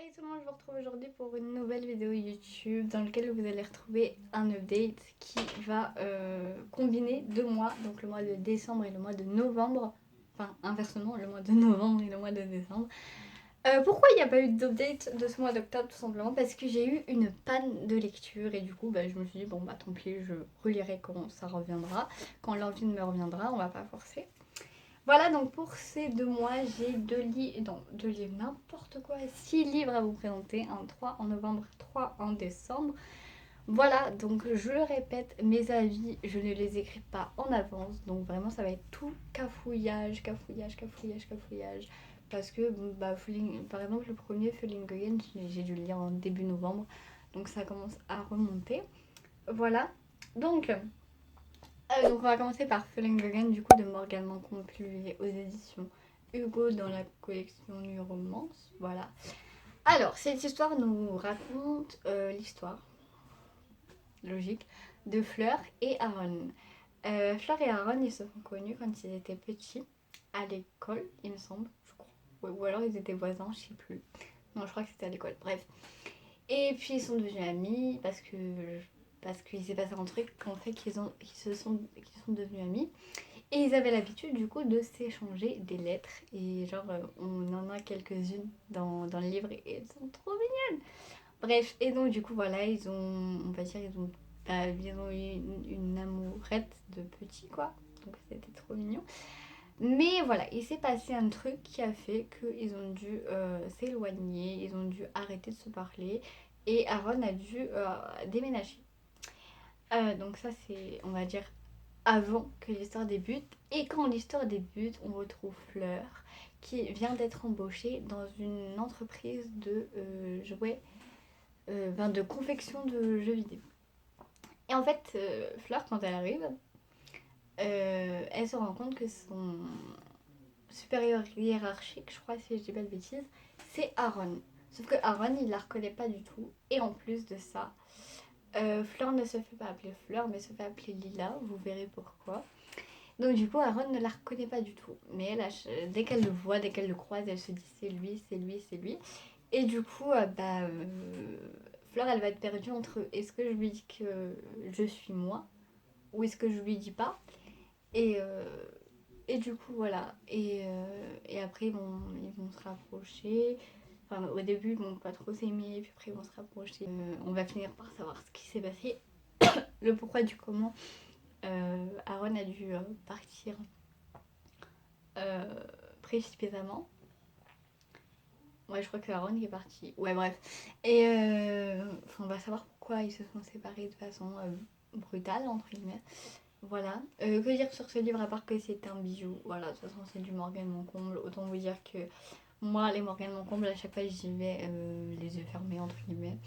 Hey tout le monde, je vous retrouve aujourd'hui pour une nouvelle vidéo YouTube dans laquelle vous allez retrouver un update qui va combiner 2 mois, donc le mois de décembre et le mois de novembre, enfin inversement le mois de novembre et le mois de décembre. Pourquoi il n'y a pas eu d'update de ce mois d'octobre? Tout simplement parce que j'ai eu une panne de lecture et du coup je me suis dit bon bah tant pis, je relirai quand ça reviendra, quand l'envie me reviendra, on va pas forcer. Voilà, donc pour ces 2 mois, j'ai 2 livres, non, 2 livres, n'importe quoi, 6 livres à vous présenter, un 3 en novembre, 3 en décembre. Voilà, donc je le répète, mes avis, je ne les écris pas en avance, donc vraiment ça va être tout cafouillage, cafouillage, cafouillage, cafouillage. Parce que, par exemple, le premier Falling Again, j'ai dû le lire en début novembre, donc ça commence à remonter. Voilà, donc on va commencer par Falling Again du coup de Morgane Mancon publié aux éditions Hugo dans la collection Nuit Romance. Voilà. Alors cette histoire nous raconte l'histoire logique de Fleur et Aaron. Fleur et Aaron ils se sont connus quand ils étaient petits à l'école il me semble, je crois. Ouais, ou alors ils étaient voisins, je sais plus. Non je crois que c'était à l'école, bref. Et puis ils sont devenus amis parce qu'il s'est passé un truc qu'en fait qu'ils sont devenus amis. Et ils avaient l'habitude du coup de s'échanger des lettres. Et genre on en a quelques-unes dans le livre et elles sont trop mignonnes. Bref, et donc du coup voilà, on va dire, ils ont eu une amourette de petit quoi. Donc c'était trop mignon. Mais voilà, il s'est passé un truc qui a fait qu'ils ont dû s'éloigner, ils ont dû arrêter de se parler. Et Aaron a dû déménager. Donc ça c'est, on va dire, avant que l'histoire débute. Et quand l'histoire débute, on retrouve Fleur qui vient d'être embauchée dans une entreprise de jouets, de confection de jeux vidéo. Et en fait, Fleur, quand elle arrive, elle se rend compte que son supérieur hiérarchique, je crois si je dis pas de bêtises, c'est Aaron. Sauf que Aaron, il la reconnaît pas du tout. Et en plus de ça, Fleur ne se fait pas appeler Fleur, mais se fait appeler Lila. Vous verrez pourquoi. Donc du coup, Aaron ne la reconnaît pas du tout. Mais dès qu'elle le voit, dès qu'elle le croise, elle se dit c'est lui, c'est lui, c'est lui. Et du coup, Fleur, elle va être perdue entre est-ce que je lui dis que je suis moi ou est-ce que je lui dis pas. Et, euh, et du coup, voilà. Et après, ils vont se rapprocher. Enfin, au début, ils vont pas trop s'aimer, puis après, ils vont se rapprocher. On va finir par savoir ce qui s'est passé, le pourquoi du comment. Aaron a dû partir euh, précipitamment. Ouais, je crois que Aaron est parti. Ouais, bref. Et on va savoir pourquoi ils se sont séparés de façon brutale, entre guillemets. Voilà. Que dire sur ce livre à part que c'est un bijou? Voilà, de toute façon, c'est du Morgane Moncomble. Autant vous dire que moi, les Morgane Moncomble, à chaque fois, j'y vais les yeux fermés, entre guillemets.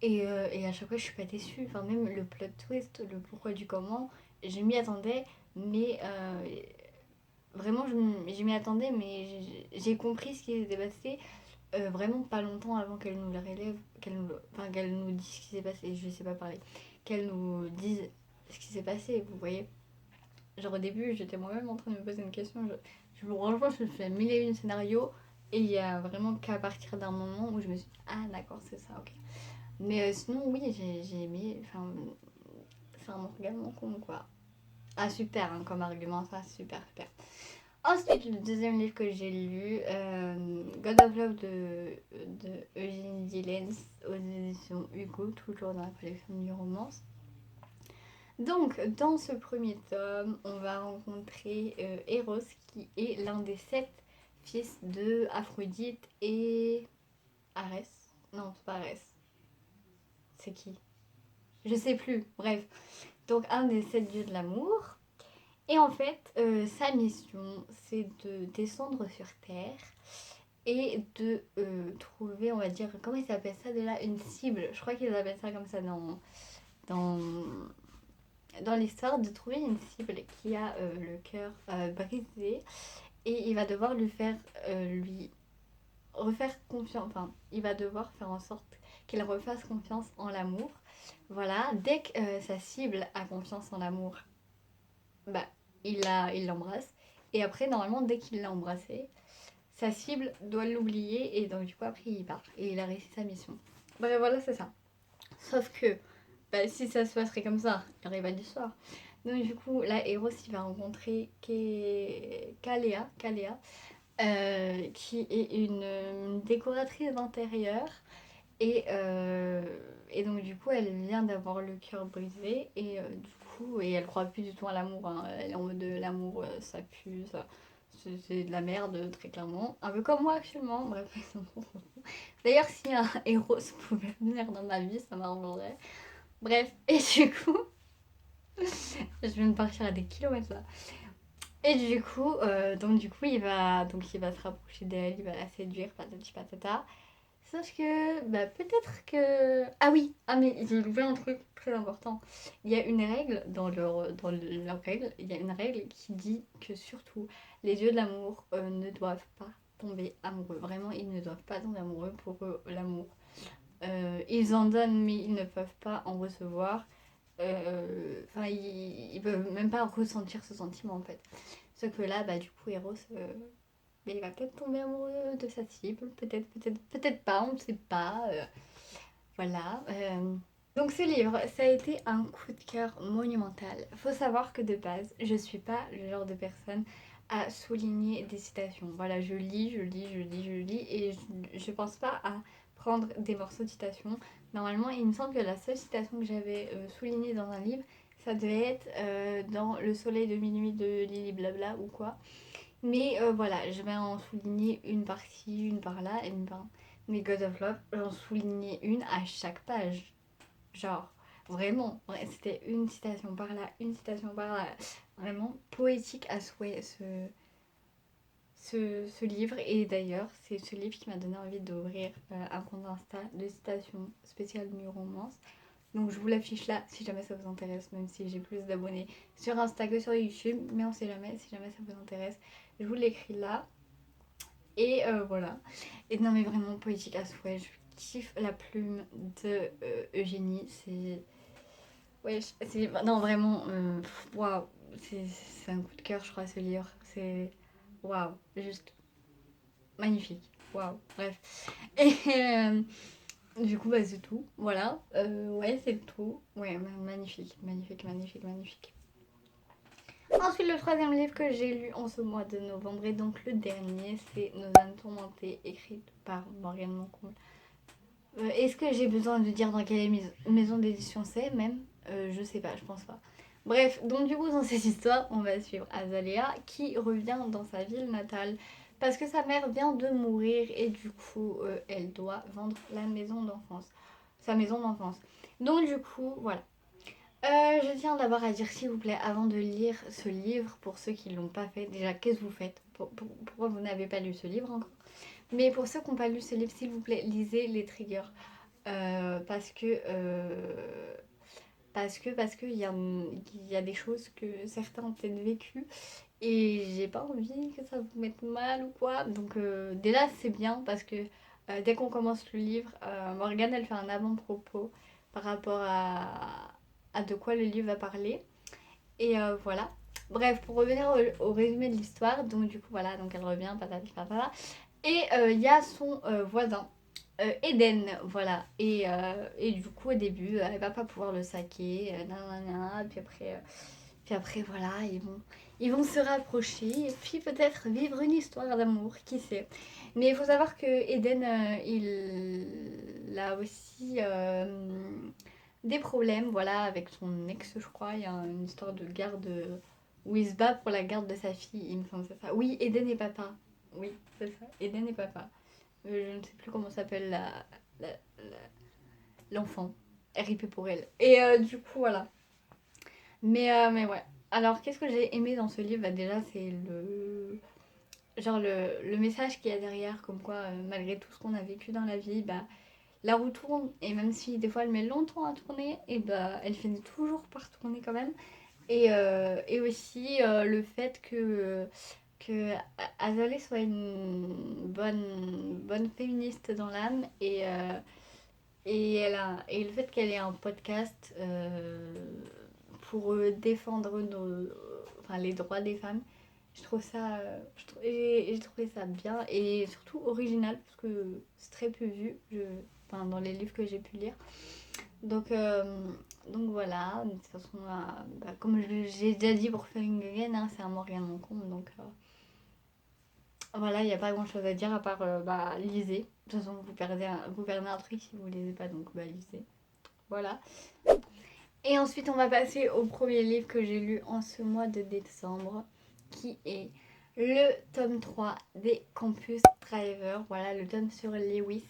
Et à chaque fois, je suis pas déçue. Enfin, même le plot twist, le pourquoi du comment, je m'y attendais, mais vraiment, je m'y attendais, mais j'ai compris ce qui s'était passé vraiment pas longtemps avant qu'elle nous le relève, qu'elle nous dise ce qui s'est passé. Je sais pas parler. Qu'elle nous dise ce qui s'est passé, vous voyez. Genre au début, j'étais moi-même en train de me poser une question. Franchement, je me fais mille et une scénarios. Et il y a vraiment qu'à partir d'un moment où je me suis dit, ah d'accord, c'est ça, ok. Mais sinon, oui, j'ai aimé. Enfin, c'est un organe con, quoi. Ah, super, hein, comme argument, ça, super, super. Ensuite, le deuxième livre que j'ai lu, God of Love de Eugénie Dillens aux éditions Hugo, toujours dans la collection du romance. Donc, dans ce premier tome, on va rencontrer Eros, qui est l'un des 7 fils de Aphrodite et Arès. Non, c'est pas Arès. C'est qui? Je sais plus. Bref. Donc, un des 7 dieux de l'amour. Et en fait, sa mission, c'est de descendre sur Terre et de trouver, on va dire, comment ils appellent ça déjà? Une cible. Je crois qu'ils appellent ça comme ça dans, dans l'histoire, de trouver une cible qui a le cœur brisé. Et il va devoir lui refaire confiance. Enfin, il va devoir faire en sorte qu'il refasse confiance en l'amour. Voilà, dès que sa cible a confiance en l'amour, bah, il l'embrasse. Et après, normalement, dès qu'il l'a embrassé, sa cible doit l'oublier et donc du coup après il part et il a réussi sa mission. Bref, voilà, c'est ça. Sauf que si ça se passerait comme ça, il n'y aurait pas d'histoire. Donc du coup, là, Eros, il va rencontrer Kalea, qui est une décoratrice d'intérieur. Et donc du coup, elle vient d'avoir le cœur brisé. Et elle croit plus du tout à l'amour. Hein. Elle est en mode de l'amour, ça pue, c'est de la merde, très clairement. Un peu comme moi actuellement. Bref, d'ailleurs, si un Eros pouvait venir dans ma vie, ça m'arrangerait. Bref, et du coup... Je viens de partir à des kilomètres là. Et du coup, il va se rapprocher d'elle, il va la séduire, patati patata. Sauf que, peut-être que... Ah oui, mais j'ai oublié un truc très important. Il y a une règle dans leur règle, il y a une règle qui dit que surtout, les dieux de l'amour ne doivent pas tomber amoureux. Vraiment, ils ne doivent pas tomber amoureux. Pour eux, l'amour. Ils en donnent, mais ils ne peuvent pas en recevoir. Ils peuvent même pas ressentir ce sentiment en fait. Sauf que là, du coup, Eros, il va peut-être tomber amoureux de sa cible, peut-être pas, on ne sait pas. Voilà. Donc ce livre, ça a été un coup de cœur monumental. Faut savoir que de base, je suis pas le genre de personne à souligner des citations. Voilà, je lis, et je pense pas à prendre des morceaux de citations. Normalement, il me semble que la seule citation que j'avais soulignée dans un livre, ça devait être dans Le soleil de minuit de Lily Blabla ou quoi. Mais voilà, je vais en souligner une par-ci, une par-là, et une par... Mais God of Love, j'en soulignais une à chaque page. Genre, vraiment, ouais, c'était une citation par là, une citation par là. Vraiment poétique à souhait ce livre. Et d'ailleurs, c'est ce livre qui m'a donné envie d'ouvrir un compte Insta de citations spéciales New Romance. Donc je vous l'affiche là si jamais ça vous intéresse, même si j'ai plus d'abonnés sur Insta que sur YouTube. Mais on sait jamais, si jamais ça vous intéresse, je vous l'écris là. Et voilà. Et non mais vraiment poétique à souhait. Je kiffe la plume de Eugénie. C'est... Ouais, non vraiment, waouh. C'est un coup de cœur je crois ce livre. C'est... Waouh. Juste magnifique. Waouh. Bref. Et du coup c'est tout. Voilà. Ouais c'est tout. Ouais magnifique. Ensuite, le troisième livre que j'ai lu en ce mois de novembre, et donc le dernier, c'est Nos âmes tourmentées, écrite par Morgane Moncomble. Est-ce que j'ai besoin de dire dans quelle maison d'édition c'est même Je sais pas, je pense pas. Bref, donc du coup, dans cette histoire, on va suivre Azalea qui revient dans sa ville natale parce que sa mère vient de mourir et du coup, elle doit vendre la maison d'enfance. Sa maison d'enfance. Donc du coup, voilà. Je tiens d'abord à dire s'il vous plaît, avant de lire ce livre, pour ceux qui ne l'ont pas fait, déjà qu'est-ce que vous faites Pourquoi vous n'avez pas lu ce livre encore? Mais pour ceux qui n'ont pas lu ce livre, s'il vous plaît, lisez les triggers. Parce que il y a des choses que certains ont peut-être vécues et j'ai pas envie que ça vous mette mal ou quoi. Donc déjà c'est bien parce que dès qu'on commence le livre, Morgane elle fait un avant-propos par rapport à de quoi le livre va parler. Et voilà. Bref, pour revenir au résumé de l'histoire, donc du coup voilà, donc elle revient, patati patata. Et il y a son voisin, Eden, voilà. Et du coup au début, elle va pas pouvoir le saquer, nanana, puis après voilà, ils vont se rapprocher et puis peut-être vivre une histoire d'amour, qui sait. Mais il faut savoir que Eden, il a aussi des problèmes, voilà, avec son ex, je crois. Il y a une histoire de garde où il se bat pour la garde de sa fille, il me semble, c'est ça. Oui, Eden et papa. Oui, c'est ça, Eden et papa. Je ne sais plus comment s'appelle la- l'enfant. RIP pour elle. Et du coup, voilà. Mais ouais. Alors, qu'est-ce que j'ai aimé dans ce livre? Déjà, c'est le message qu'il y a derrière, comme quoi, malgré tout ce qu'on a vécu dans la vie, la roue tourne. Et même si des fois elle met longtemps à tourner, et elle finit toujours par tourner quand même. Et aussi le fait que Azalée soit une bonne féministe dans l'âme. Et le fait qu'elle ait un podcast pour défendre enfin, les droits des femmes, Je trouve ça, j'ai trouvé ça bien et surtout original parce que c'est très peu vu enfin, dans les livres que j'ai pu lire. Donc, voilà, de toute façon, bah, comme j'ai déjà dit pour Falling Again, hein, c'est un Morgane Moncombe. Donc voilà, il n'y a pas grand chose à dire à part bah, lisez. De toute façon, vous perdez un truc si vous ne lisez pas, donc bah, lisez. Voilà. Et ensuite, on va passer au premier livre que j'ai lu en ce mois de décembre, qui est le tome 3 des Campus Driver. Voilà, le tome sur Lewis.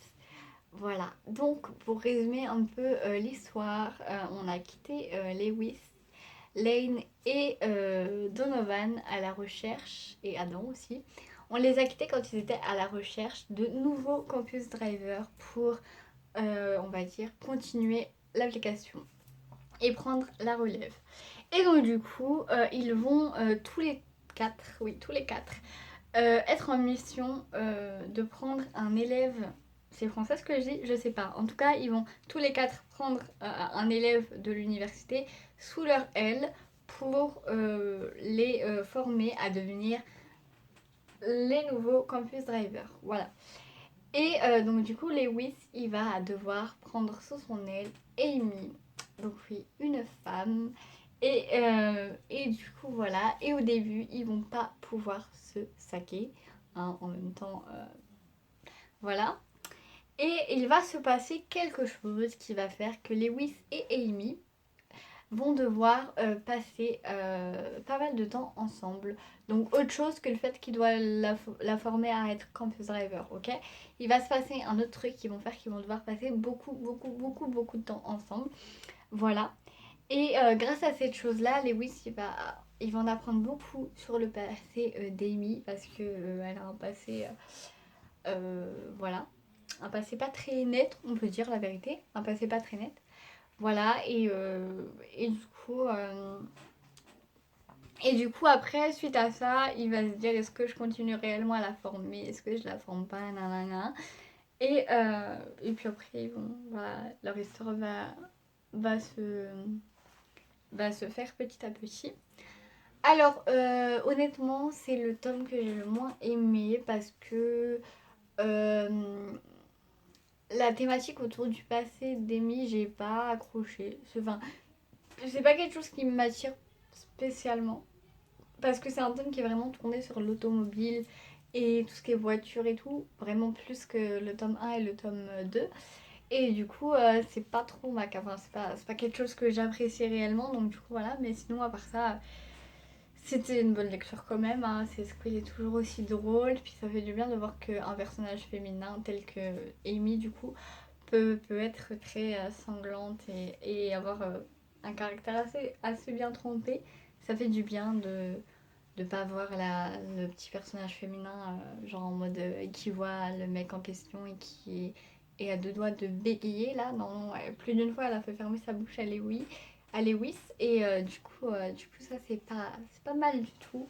Voilà, donc pour résumer un peu l'histoire, on a quitté Lewis, Lane et Donovan à la recherche, et Adam aussi. On les a quittés quand ils étaient à la recherche de nouveaux campus drivers pour, on va dire, continuer l'application et prendre la relève. Et donc du coup, ils vont tous les quatre, oui, tous les quatre, être en mission de prendre un élève. C'est français ce que je dis? Je sais pas. En tout cas, ils vont tous les quatre prendre un élève de l'université sous leur aile pour les former à devenir les nouveaux campus drivers. Voilà. Et donc du coup, Lewis, il va devoir prendre sous son aile Amy. Donc oui, une femme. Et du coup, voilà. Et au début, ils vont pas pouvoir se saquer. Hein, en même temps, voilà. Et il va se passer quelque chose qui va faire que Lewis et Amy vont devoir passer pas mal de temps ensemble. Donc autre chose que le fait qu'il doit la former à être campus driver, ok? Il va se passer un autre truc qui vont faire qu'ils vont devoir passer beaucoup de temps ensemble. Voilà. Et grâce à cette chose-là, Lewis, il va en apprendre beaucoup sur le passé d'Amy parce que elle a un passé, voilà, un passé pas très net, on peut dire la vérité, un passé pas très net. Voilà, et du coup, après, suite à ça, il va se dire est-ce que je continue réellement à la former? Est-ce que je la forme pas? Nanana. Et puis après, voilà, leur histoire va, se, va se faire petit à petit. Alors, honnêtement, c'est le tome que j'ai le moins aimé parce que la thématique autour du passé d'Amy, j'ai pas accroché. Enfin, c'est pas quelque chose qui m'attire spécialement. Parce que c'est un tome qui est vraiment tourné sur l'automobile et tout ce qui est voiture et tout, vraiment plus que le tome 1 et le tome 2. Et du coup, c'est pas trop ma cave, enfin, c'est pas quelque chose que j'apprécie réellement, donc du coup, voilà. Mais sinon, à part ça, c'était une bonne lecture quand même. Hein. C'est ce qui est toujours aussi drôle, puis ça fait du bien de voir qu'un personnage féminin tel que Amy, du coup, peut être très sanglante et avoir un caractère assez bien trompé. Ça fait du bien de pas voir le petit personnage féminin genre en mode qui voit le mec en question et qui est à deux doigts de bégayer là. Non, plus d'une fois elle a fait fermer sa bouche à Lewis et du coup ça c'est pas mal du tout.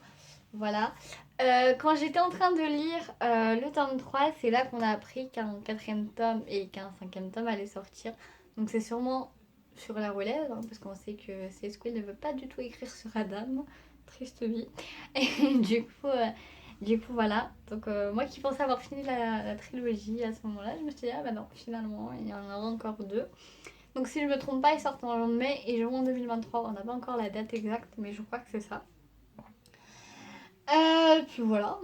Voilà. Quand j'étais en train de lire le tome 3, c'est là qu'on a appris qu'un quatrième tome et qu'un cinquième tome allait sortir. Donc c'est sûrement sur la relève, hein, parce qu'on sait que C.S. Squill ne veut pas du tout écrire sur Adam. Triste vie. Et du coup voilà. Donc moi qui pensais avoir fini la trilogie à ce moment-là, je me suis dit, ah bah non, finalement, il y en aura encore deux. Donc si je me trompe pas, ils sortent en mai et juin 2023. On n'a pas encore la date exacte, mais je crois que c'est ça. Puis voilà.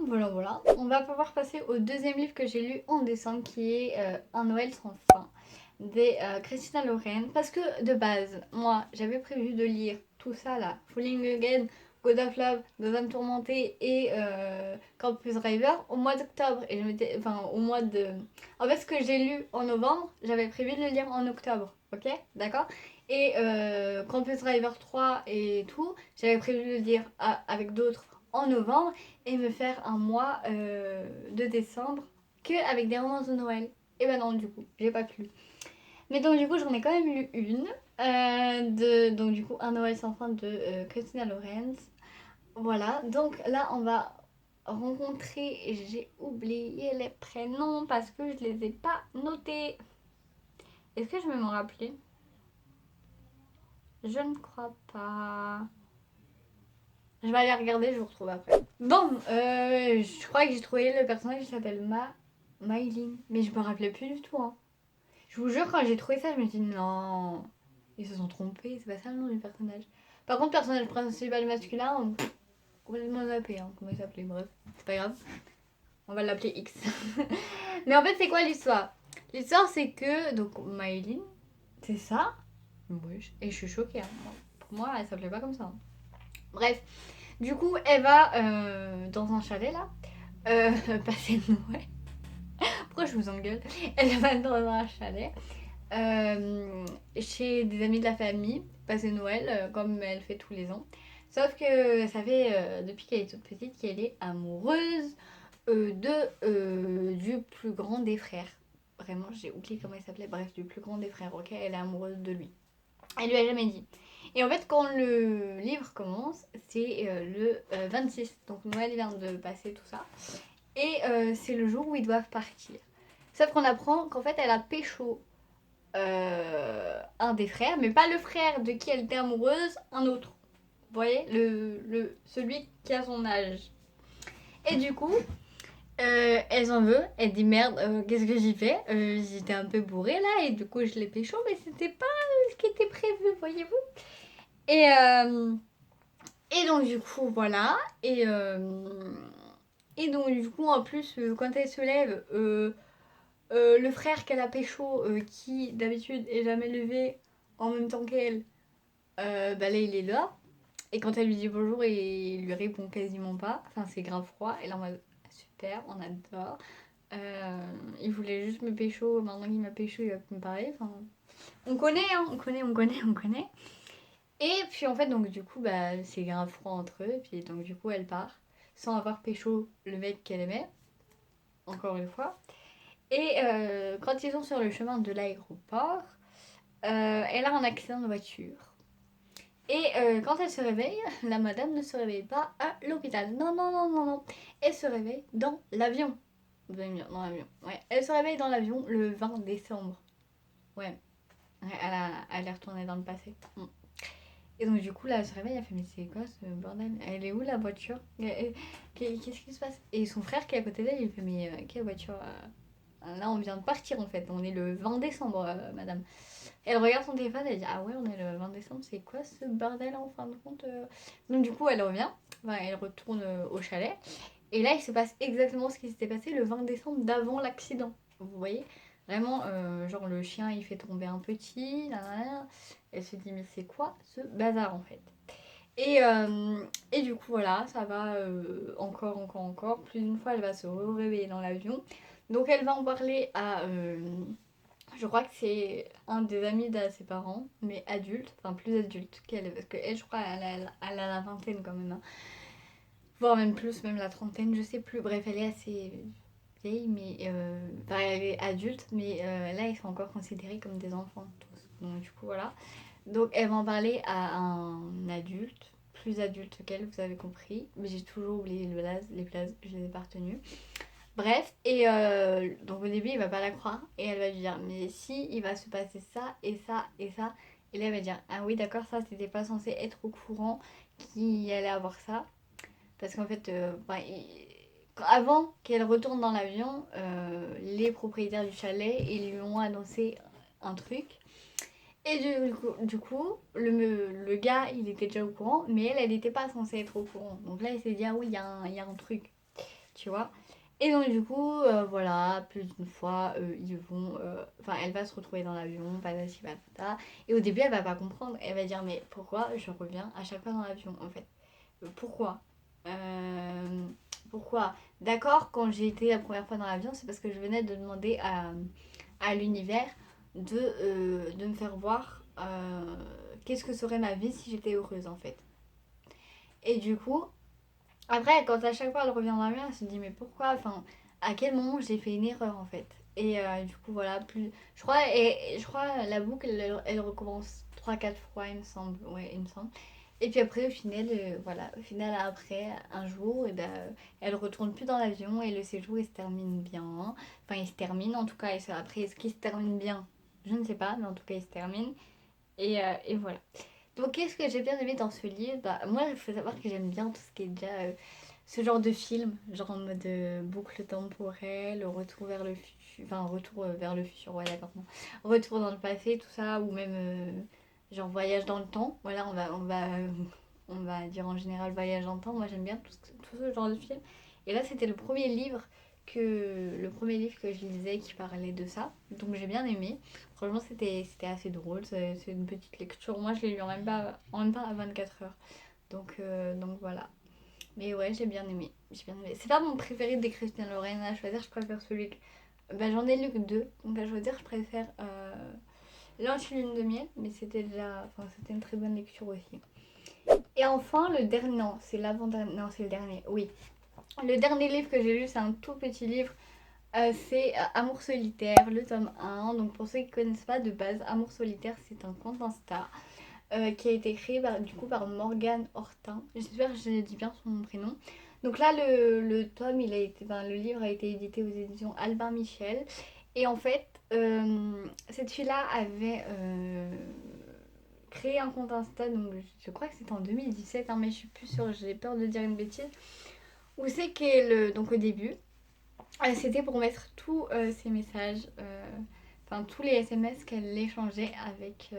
On va pouvoir passer au deuxième livre que j'ai lu en décembre qui est Un Noël sans fin des Christina Loren. Parce que de base, moi j'avais prévu de lire tout ça là, Falling Again, God of Love, Deux âmes tourmentées et Campus Driver au mois d'octobre. Et je m'étais. Enfin, au mois de. En fait, ce que j'ai lu en novembre, j'avais prévu de le lire en octobre. Ok? D'accord? Et Campus Driver 3 et tout, j'avais prévu de le lire avec d'autres en novembre et me faire un mois de décembre que avec des romances de Noël. Et ben non, du coup, j'ai pas pu. Mais donc du coup, j'en ai quand même lu une. Donc du coup, Un Noël sans fin de Christina Lorenz. Voilà, donc là, on va rencontrer, j'ai oublié les prénoms parce que je les ai pas notés. Est-ce que je vais m'en rappeler? Je ne crois pas. Je vais aller regarder, je vous retrouve après. Bon, je crois que j'ai trouvé le personnage qui s'appelle Maylin. Mais je me rappelais plus du tout. Hein. Je vous jure, quand j'ai trouvé ça, je me suis dit non. Ils se sont trompés, c'est pas ça le nom du personnage. Par contre, personnage principal masculin, complètement zappé. Hein, comment il s'appelait, bref. C'est pas grave. On va l'appeler X. Mais en fait, c'est quoi l'histoire? L'histoire, c'est que. Donc, Maylin, c'est ça? Oui. Et je suis choquée. Hein. Pour moi, elle s'appelait pas comme ça. Hein. Bref. Du coup, elle va dans un chalet là, passer Noël. Pourquoi je vous engueule? Elle va dans un chalet chez des amis de la famille, passer Noël comme elle fait tous les ans. Sauf que ça fait depuis qu'elle est toute petite qu'elle est amoureuse du plus grand des frères. Vraiment, j'ai oublié comment il s'appelait. Bref, du plus grand des frères, ok? Elle est amoureuse de lui. Elle lui a jamais dit. Et en fait, quand le livre commence, c'est le 26. Donc Noël vient de passer tout ça. Et c'est le jour où ils doivent partir. Sauf qu'on apprend qu'en fait, elle a pécho un des frères, mais pas le frère de qui elle était amoureuse, un autre. Vous voyez celui qui a son âge. Et du coup, elle s'en veut. Elle dit merde, qu'est-ce que j'y fais? J'étais un peu bourrée là, et du coup, je l'ai pécho, mais c'était pas ce qui était prévu, voyez-vous. Et, euh, et donc du coup voilà. Et donc du coup en plus quand elle se lève, le frère qu'elle a pécho, qui d'habitude est jamais levé en même temps qu'elle, bah là il est là. Et quand elle lui dit bonjour, il lui répond quasiment pas. Enfin c'est grave froid. Et là en mode super, on adore. Il voulait juste me pécho, maintenant qu'il m'a pécho il va me parler. Enfin, on connaît, hein, on connaît. Et puis en fait, donc du coup, bah, c'est grave froid entre eux. Et puis donc du coup, elle part sans avoir pécho le mec qu'elle aimait, encore une fois. Et quand ils sont sur le chemin de l'aéroport, elle a un accident de voiture. Et quand elle se réveille, la madame ne se réveille pas à l'hôpital. Non, non, non, non, non. Elle se réveille dans l'avion. Vous allez me dire, dans l'avion. Ouais, elle se réveille dans l'avion le 20 décembre. Ouais, elle est retournée dans le passé. Et donc du coup là elle se réveille, elle fait mais c'est quoi ce bordel? Elle est où la voiture? Qu'est-ce qui se passe? Et son frère qui est à côté d'elle il fait mais quelle voiture? Là on vient de partir en fait, on est le 20 décembre madame. Et elle regarde son téléphone, elle dit ah ouais on est le 20 décembre, c'est quoi ce bordel en fin de compte? Donc du coup elle revient, enfin, elle retourne au chalet. Et là il se passe exactement ce qui s'était passé le 20 décembre d'avant l'accident. Vous voyez? Vraiment, genre le chien il fait tomber un petit, nanana. Elle se dit mais c'est quoi ce bazar en fait. Et du coup voilà, ça va encore. Plus d'une fois elle va se réveiller dans l'avion. Donc elle va en parler à, je crois que c'est un des amis de ses parents, mais adulte, enfin plus adulte qu'elle. Parce qu'elle je crois elle a la vingtaine quand même. Hein. Voire même plus, même la trentaine, je sais plus. Bref, elle est assez vieille, mais enfin, elle est adulte, mais là ils sont encore considérés comme des enfants tous. Donc du coup voilà. Donc elle va en parler à un adulte, plus adulte qu'elle, vous avez compris. Mais j'ai toujours oublié les blases, je les ai pas retenues. Bref, et donc au début il va pas la croire et elle va lui dire mais si il va se passer ça et ça et ça. Et là elle va dire ah oui d'accord ça c'était pas censé être au courant qu'il allait avoir ça. Parce qu'en fait bah, avant qu'elle retourne dans l'avion, les propriétaires du chalet ils lui ont annoncé un truc. Et du coup le gars, il était déjà au courant, mais elle n'était pas censée être au courant. Donc là, il s'est dit, ah oui, il y a un truc, tu vois. Et donc du coup, voilà, plus d'une fois, ils vont... Enfin, elle va se retrouver dans l'avion, patati patata. Et au début, elle va pas comprendre. Elle va dire, mais pourquoi je reviens à chaque fois dans l'avion, en fait? Pourquoi Euh, Pourquoi? D'accord, quand j'ai été la première fois dans l'avion, c'est parce que je venais de demander à l'univers de me faire voir qu'est-ce que serait ma vie si j'étais heureuse en fait. Et du coup, après, quand à chaque fois elle revient dans l'avion, elle se dit mais pourquoi? Enfin, à quel moment j'ai fait une erreur en fait? Et du coup, voilà, plus. Je crois la boucle elle recommence trois quatre fois, il me semble. Ouais, il me semble. Et puis après, au final, voilà, au final, après, un jour, et ben, elle retourne plus dans l'avion et le séjour, il se termine bien. Enfin, il se termine en tout cas. Après, est-ce qu'il se termine bien? Je ne sais pas, mais en tout cas, il se termine. Et voilà. Donc qu'est-ce que j'ai bien aimé dans ce livre? Bah, moi, il faut savoir que j'aime bien tout ce qui est déjà ce genre de film, genre en mode boucle temporelle, retour vers le futur, enfin retour vers le futur, ouais d'accord, non. Retour dans le passé, tout ça, ou même genre voyage dans le temps. Voilà, on va dire en général voyage dans le temps. Moi, j'aime bien tout ce genre de film. Et là, c'était le premier livre que je lisais qui parlait de ça. Donc j'ai bien aimé. Franchement, c'était assez drôle. C'est une petite lecture. Moi, je l'ai lu en même pas à 24 heures. Donc voilà. Mais ouais, j'ai bien aimé. J'ai bien aimé. C'est pas mon préféré des Christian Lorraine à choisir. Je préfère celui que. Bah, j'en ai lu que deux. Donc à choisir, je préfère L'Anti-Lune de Miel. Mais c'était déjà. Enfin, c'était une très bonne lecture aussi. Et enfin, le dernier. Non, c'est l'avant-dernier. Non, c'est le dernier. Oui. Le dernier livre que j'ai lu, c'est un tout petit livre. C'est Amour solitaire, le tome 1. Donc pour ceux qui ne connaissent pas de base, Amour solitaire, c'est un compte Insta qui a été créé du coup par Morgane Hortin. J'espère que je dis bien son prénom. Donc là, le tome, le livre a été édité aux éditions Albin Michel. Et en fait, cette fille-là avait créé un compte Insta, donc je crois que c'était en 2017, hein, mais je suis plus sûre, j'ai peur de dire une bêtise. Où c'est qu'elle, donc au début, c'était pour mettre tous ses messages, enfin tous les SMS qu'elle échangeait avec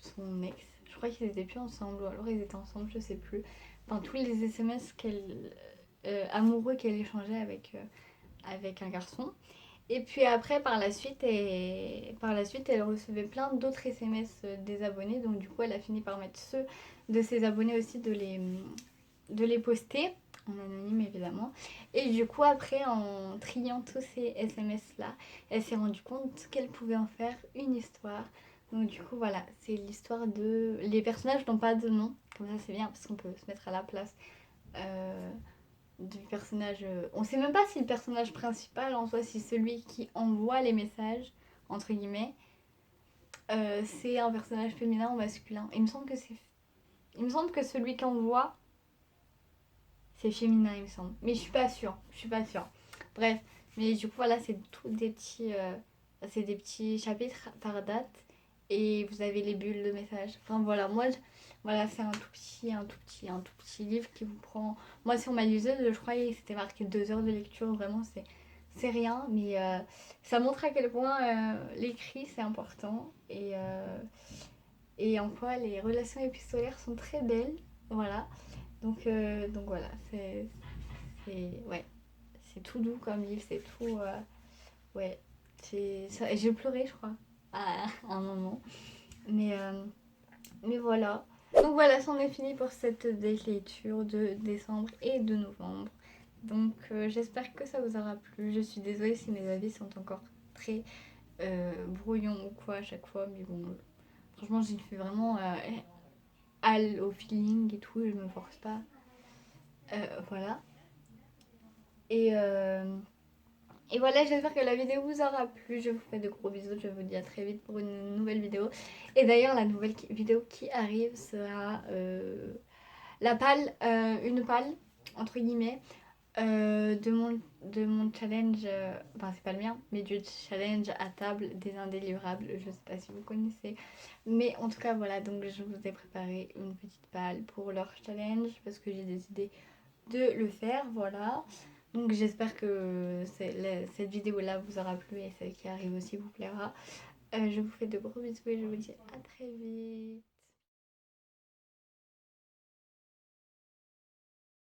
son ex. Je crois qu'ils étaient plus ensemble, ou alors ils étaient ensemble, je sais plus. Enfin, tous les SMS amoureux qu'elle échangeait avec un garçon. Et puis après, par la suite, elle recevait plein d'autres SMS des abonnés. Donc du coup, elle a fini par mettre ceux de ses abonnés aussi de les poster en anonyme évidemment. Et du coup, après, en triant tous ces SMS là, elle s'est rendue compte qu'elle pouvait en faire une histoire. Donc du coup, voilà, c'est l'histoire de... Les personnages n'ont pas de nom, comme ça c'est bien parce qu'on peut se mettre à la place euh, du personnage. On sait même pas si le personnage principal en soi, si celui qui envoie les messages, entre guillemets, c'est un personnage féminin ou masculin. Il me semble que celui qui envoie, c'est féminin, il me semble. Mais je suis pas sûre. Je suis pas sûre. Bref. Mais du coup, voilà, c'est des petits chapitres par date. Et vous avez les bulles de messages. Enfin voilà, voilà, c'est un tout petit livre qui vous prend. Moi, sur ma liseuse, je crois que c'était marqué 2 heures de lecture. Vraiment, c'est rien. Mais ça montre à quel point l'écrit, c'est important. Et en quoi les relations épistolaires sont très belles. Voilà. Donc voilà, ouais, c'est tout doux comme livre, c'est tout. Ouais, j'ai pleuré, je crois, à un moment. Mais, euh, mais voilà. Donc voilà, c'en est fini pour cette lecture de décembre et de novembre. Donc j'espère que ça vous aura plu. Je suis désolée si mes avis sont encore très brouillons ou quoi à chaque fois, mais bon, franchement, j'y fais vraiment au feeling et tout, je me force pas. Voilà. Et, euh, et voilà, j'espère que la vidéo vous aura plu. Je vous fais de gros bisous. Je vous dis à très vite pour une nouvelle vidéo. Et d'ailleurs, la nouvelle vidéo qui arrive sera une palle, entre guillemets, de mon challenge. Enfin, c'est pas le mien, mais du challenge à table des indélivrables. Je sais pas si vous connaissez. Mais en tout cas, voilà. Donc, je vous ai préparé une petite palle pour leur challenge parce que j'ai décidé de le faire. Voilà. Donc j'espère que cette vidéo-là vous aura plu et celle qui arrive aussi vous plaira. Je vous fais de gros bisous et je vous dis à très vite.